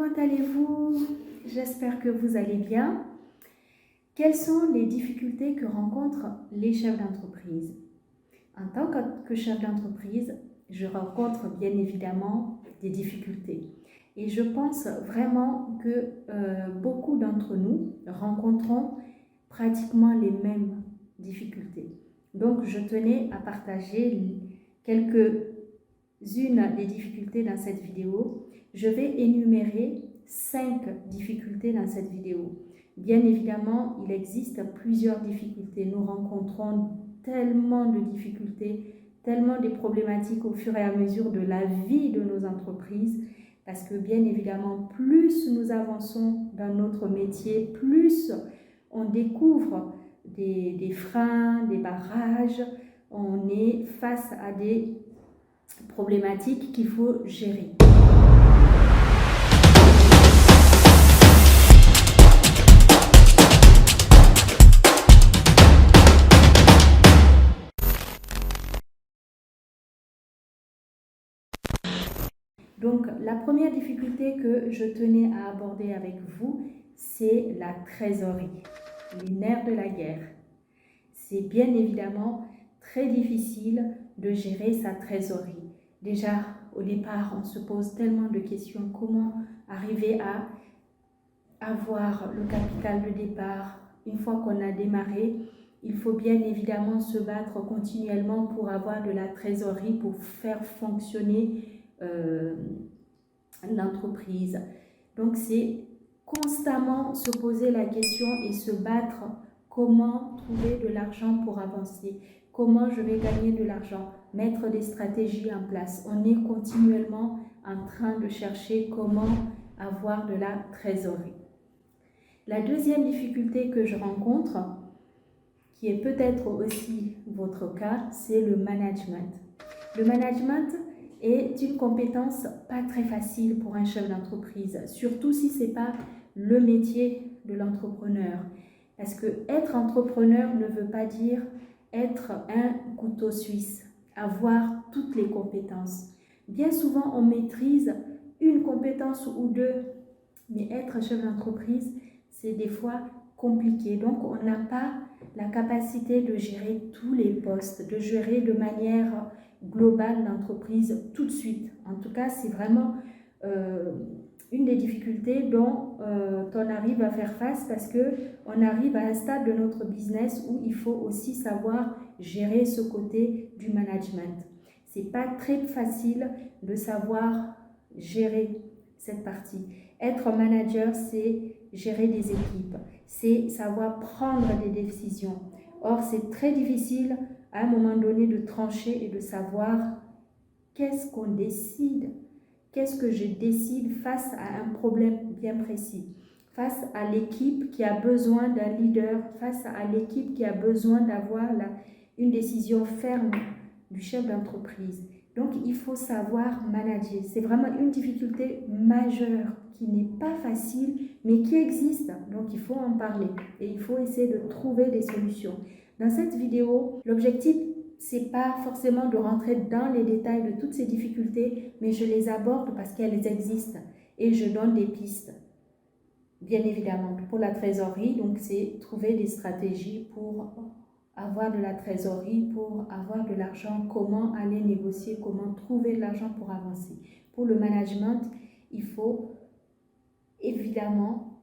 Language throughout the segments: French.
comment allez-vous? J'espère que vous allez bien. Quelles sont les difficultés que rencontrent les chefs d'entreprise? En tant que chef d'entreprise, je rencontre bien évidemment des difficultés. Et je pense vraiment que beaucoup d'entre nous rencontrons pratiquement les mêmes difficultés. Donc, je tenais à partager quelques-unes des difficultés dans cette vidéo. Je vais énumérer 5 difficultés dans cette vidéo. Bien évidemment, il existe plusieurs difficultés. Nous rencontrons tellement de difficultés, tellement de problématiques au fur et à mesure de la vie de nos entreprises, parce que bien évidemment, plus nous avançons dans notre métier, plus on découvre des freins, des barrages, on est face à des problématiques qu'il faut gérer. Donc, la première difficulté que je tenais à aborder avec vous, c'est la trésorerie, les nerfs de la guerre. C'est bien évidemment très difficile de gérer sa trésorerie. Déjà, au départ, on se pose tellement de questions. Comment arriver à avoir le capital de départ? Une fois qu'on a démarré, il faut bien évidemment se battre continuellement pour avoir de la trésorerie, pour faire fonctionner l'entreprise. Donc, c'est constamment se poser la question et se battre. Comment trouver de l'argent pour avancer? Comment je vais gagner de l'argent? Mettre des stratégies en place. On est continuellement en train de chercher comment avoir de la trésorerie. La deuxième difficulté que je rencontre, qui est peut-être aussi votre cas, c'est le management. Le management est une compétence pas très facile pour un chef d'entreprise, surtout si ce n'est pas le métier de l'entrepreneur. Parce que être entrepreneur ne veut pas dire être un couteau suisse, avoir toutes les compétences. Bien souvent, on maîtrise une compétence ou deux, mais être chef d'entreprise, c'est des fois compliqué. Donc, on n'a pas la capacité de gérer tous les postes, de gérer de manière globale l'entreprise tout de suite. En tout cas, c'est vraiment une des difficultés dont on arrive à faire face, parce qu'on arrive à un stade de notre business où il faut aussi savoir gérer ce côté du management. Ce n'est pas très facile de savoir gérer cette partie. Être manager, c'est gérer des équipes, c'est savoir prendre des décisions. Or, c'est très difficile à un moment donné de trancher et de savoir qu'est-ce qu'on décide, qu'est-ce que je décide face à un problème bien précis, face à l'équipe qui a besoin d'un leader, face à l'équipe qui a besoin d'avoir une décision ferme du chef d'entreprise. Donc, il faut savoir manager. C'est vraiment une difficulté majeure qui n'est pas facile, mais qui existe. Donc, il faut en parler et il faut essayer de trouver des solutions. Dans cette vidéo, l'objectif, c'est pas forcément de rentrer dans les détails de toutes ces difficultés, mais je les aborde parce qu'elles existent et je donne des pistes. Bien évidemment, pour la trésorerie, donc c'est trouver des stratégies pour avoir de la trésorerie, pour avoir de l'argent, comment aller négocier, comment trouver de l'argent pour avancer. Pour le management, il faut évidemment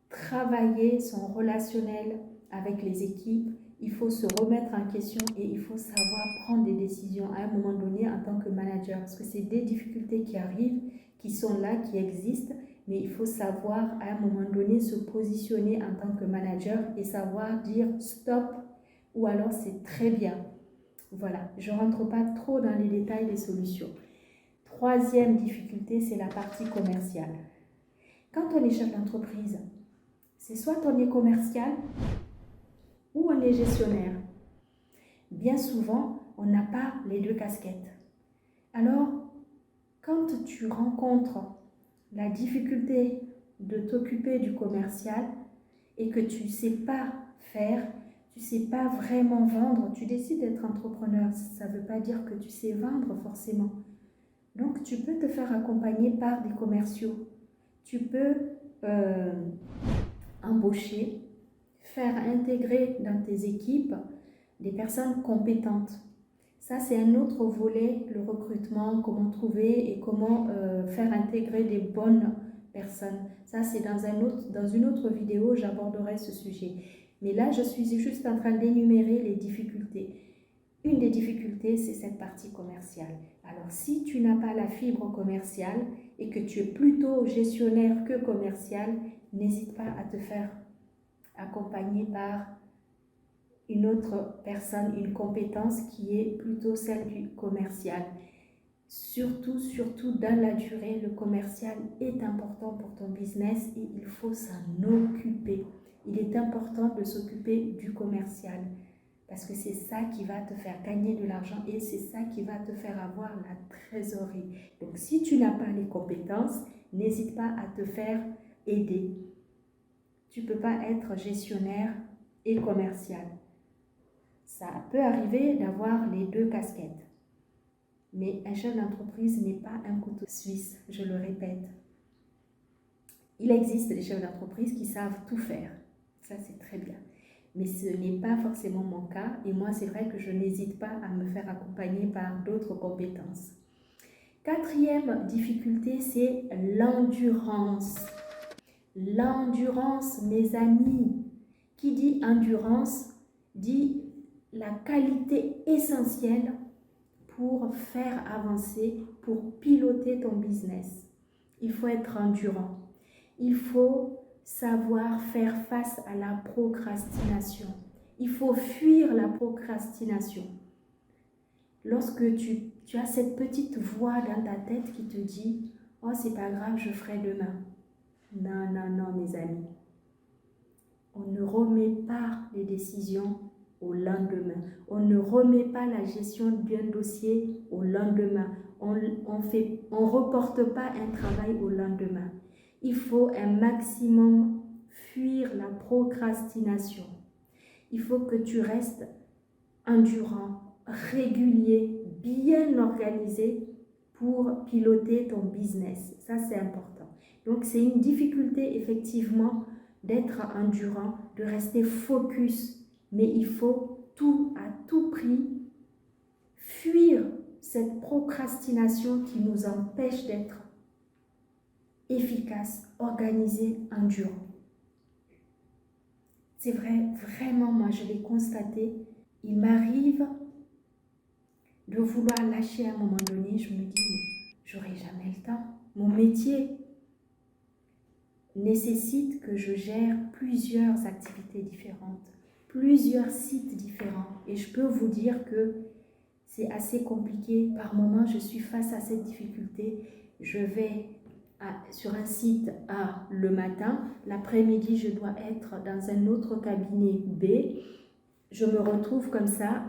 travailler son relationnel avec les équipes, il faut se remettre en question et il faut savoir prendre des décisions à un moment donné en tant que manager, parce que c'est des difficultés qui arrivent, qui sont là, qui existent, mais il faut savoir à un moment donné se positionner en tant que manager et savoir dire stop ou alors c'est très bien. Voilà, je ne rentre pas trop dans les détails des solutions. Troisième difficulté, c'est la partie commerciale. Quand on est chef d'entreprise, c'est soit on est commercial ou on est gestionnaire. Bien souvent, on n'a pas les deux casquettes. Alors, quand tu rencontres la difficulté de t'occuper du commercial et que tu ne sais pas faire, tu ne sais pas vraiment vendre, tu décides d'être entrepreneur, ça ne veut pas dire que tu sais vendre forcément. Donc, tu peux te faire accompagner par des commerciaux. Tu peux embaucher, faire intégrer dans tes équipes des personnes compétentes. Ça, c'est un autre volet, le recrutement, comment trouver et comment faire intégrer des bonnes personnes. Ça, c'est dans une autre vidéo, j'aborderai ce sujet. Mais là, je suis juste en train d'énumérer les difficultés. Une des difficultés, c'est cette partie commerciale. Alors, si tu n'as pas la fibre commerciale et que tu es plutôt gestionnaire que commercial, n'hésite pas à te faire accompagner par une autre personne, une compétence qui est plutôt celle du commercial. Surtout dans la durée, le commercial est important pour ton business et il faut s'en occuper. Il est important de s'occuper du commercial parce que c'est ça qui va te faire gagner de l'argent et c'est ça qui va te faire avoir la trésorerie. Donc, si tu n'as pas les compétences, n'hésite pas à te faire aider. Tu ne peux pas être gestionnaire et commercial. Ça peut arriver d'avoir les deux casquettes. Mais un chef d'entreprise n'est pas un couteau suisse, je le répète. Il existe des chefs d'entreprise qui savent tout faire. Ça, c'est très bien. Mais ce n'est pas forcément mon cas. Et moi, c'est vrai que je n'hésite pas à me faire accompagner par d'autres compétences. Quatrième difficulté, c'est l'endurance. L'endurance, mes amis. Qui dit endurance, dit la qualité essentielle pour faire avancer, pour piloter ton business. Il faut être endurant. Il faut savoir faire face à la procrastination. Il faut fuir la procrastination. Lorsque tu as cette petite voix dans ta tête qui te dit « Oh, c'est pas grave, je ferai demain ». Non, non, non, mes amis. On ne remet pas les décisions au lendemain. On ne remet pas la gestion d'un dossier au lendemain. On ne reporte pas un travail au lendemain. Il faut un maximum fuir la procrastination. Il faut que tu restes endurant, régulier, bien organisé pour piloter ton business. Ça, c'est important. Donc, c'est une difficulté, effectivement, d'être endurant, de rester focus. Mais il faut à tout prix fuir cette procrastination qui nous empêche d'être efficace, organisé, endurant. C'est vrai, vraiment, moi je l'ai constaté. Il m'arrive de vouloir lâcher à un moment donné. Je me dis, j'aurai jamais le temps. Mon métier nécessite que je gère plusieurs activités différentes, plusieurs sites différents. Et je peux vous dire que c'est assez compliqué. Par moments, je suis face à cette difficulté. Je vais sur un site A le matin. L'après-midi, je dois être dans un autre cabinet B. Je me retrouve comme ça.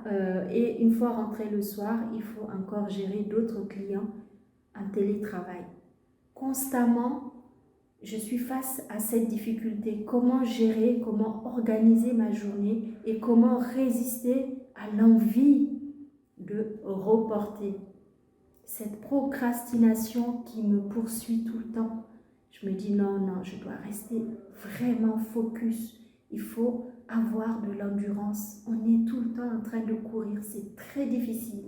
Et une fois rentré le soir, il faut encore gérer d'autres clients en télétravail. Constamment, je suis face à cette difficulté. Comment gérer, comment organiser ma journée et comment résister à l'envie de reporter. Cette procrastination qui me poursuit tout le temps. Je me dis non, non, je dois rester vraiment focus. Il faut avoir de l'endurance. On est tout le temps en train de courir. C'est très difficile.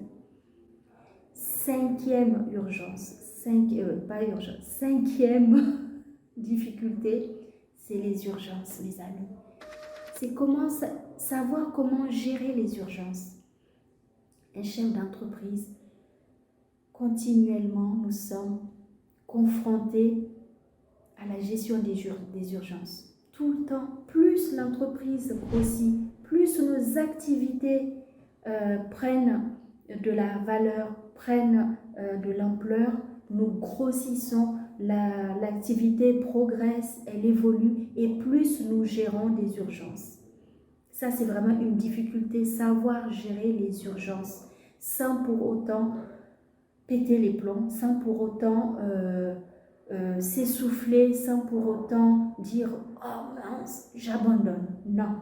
Cinquième difficulté, c'est les urgences, mes amis. C'est savoir comment gérer les urgences. Un chef d'entreprise, continuellement, nous sommes confrontés à la gestion des urgences. Tout le temps, plus l'entreprise grossit, plus nos activités prennent de la valeur, prennent de l'ampleur, nous grossissons, l'activité progresse, elle évolue et plus nous gérons des urgences. Ça, c'est vraiment une difficulté, savoir gérer les urgences sans pour autant péter les plombs, sans pour autant s'essouffler, sans pour autant dire « Oh mince, j'abandonne ». Non,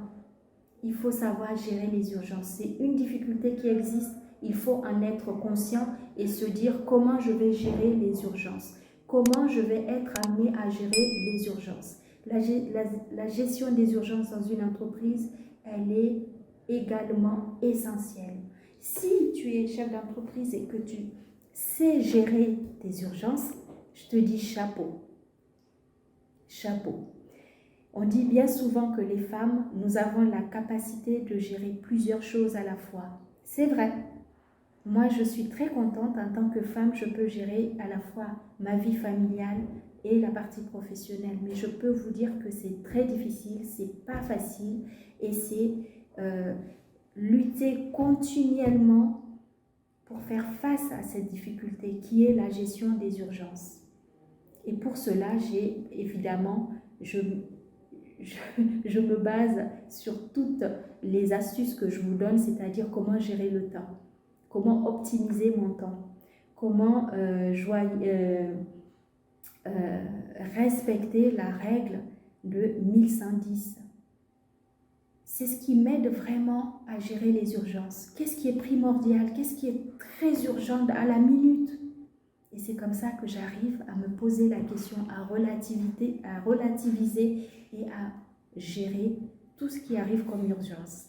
il faut savoir gérer les urgences. C'est une difficulté qui existe, il faut en être conscient et se dire comment je vais gérer les urgences. comment je vais être amené à gérer les urgences. La gestion des urgences dans une entreprise, elle est également essentielle. Si tu es chef d'entreprise et que tu sais gérer tes urgences, je te dis chapeau. Chapeau. On dit bien souvent que les femmes, nous avons la capacité de gérer plusieurs choses à la fois. C'est vrai. Moi, je suis très contente en tant que femme, je peux gérer à la fois ma vie familiale et la partie professionnelle. Mais je peux vous dire que c'est très difficile, c'est pas facile et c'est lutter continuellement pour faire face à cette difficulté qui est la gestion des urgences. Et pour cela, j'ai évidemment, je me base sur toutes les astuces que je vous donne, c'est-à-dire comment gérer le temps, comment optimiser mon temps, comment respecter la règle de 1110. C'est ce qui m'aide vraiment à gérer les urgences. Qu'est-ce qui est primordial? Qu'est-ce qui est très urgent à la minute? Et c'est comme ça que j'arrive à me poser la question, à relativiser et à gérer tout ce qui arrive comme urgence.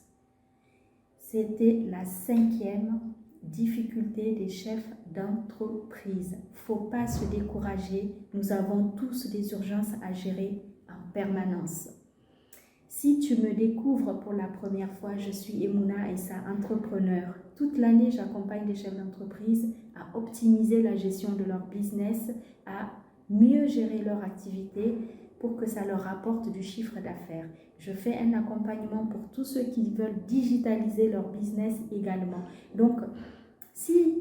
C'était la 5e difficulté des chefs d'entreprise. Il ne faut pas se décourager, nous avons tous des urgences à gérer en permanence. Si tu me découvres pour la première fois, je suis Emouna Essa, entrepreneur. Toute l'année, j'accompagne les chefs d'entreprise à optimiser la gestion de leur business, à mieux gérer leur activité pour que ça leur rapporte du chiffre d'affaires. Je fais un accompagnement pour tous ceux qui veulent digitaliser leur business également. Donc, si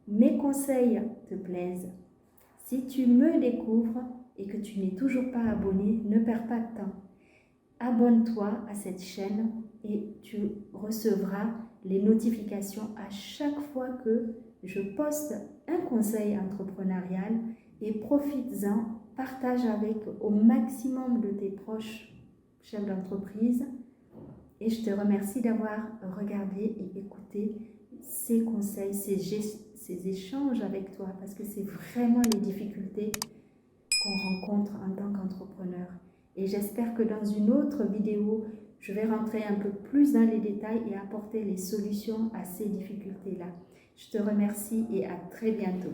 mes conseils te plaisent, si tu me découvres et que tu n'es toujours pas abonné, ne perds pas de temps. Abonne-toi à cette chaîne et tu recevras les notifications à chaque fois que je poste un conseil entrepreneurial et profites-en, partage avec au maximum de tes proches chefs d'entreprise et je te remercie d'avoir regardé et écouté ces conseils, ces échanges avec toi parce que c'est vraiment les difficultés qu'on rencontre en tant qu'entrepreneur. Et j'espère que dans une autre vidéo, je vais rentrer un peu plus dans les détails et apporter les solutions à ces difficultés-là. Je te remercie et à très bientôt.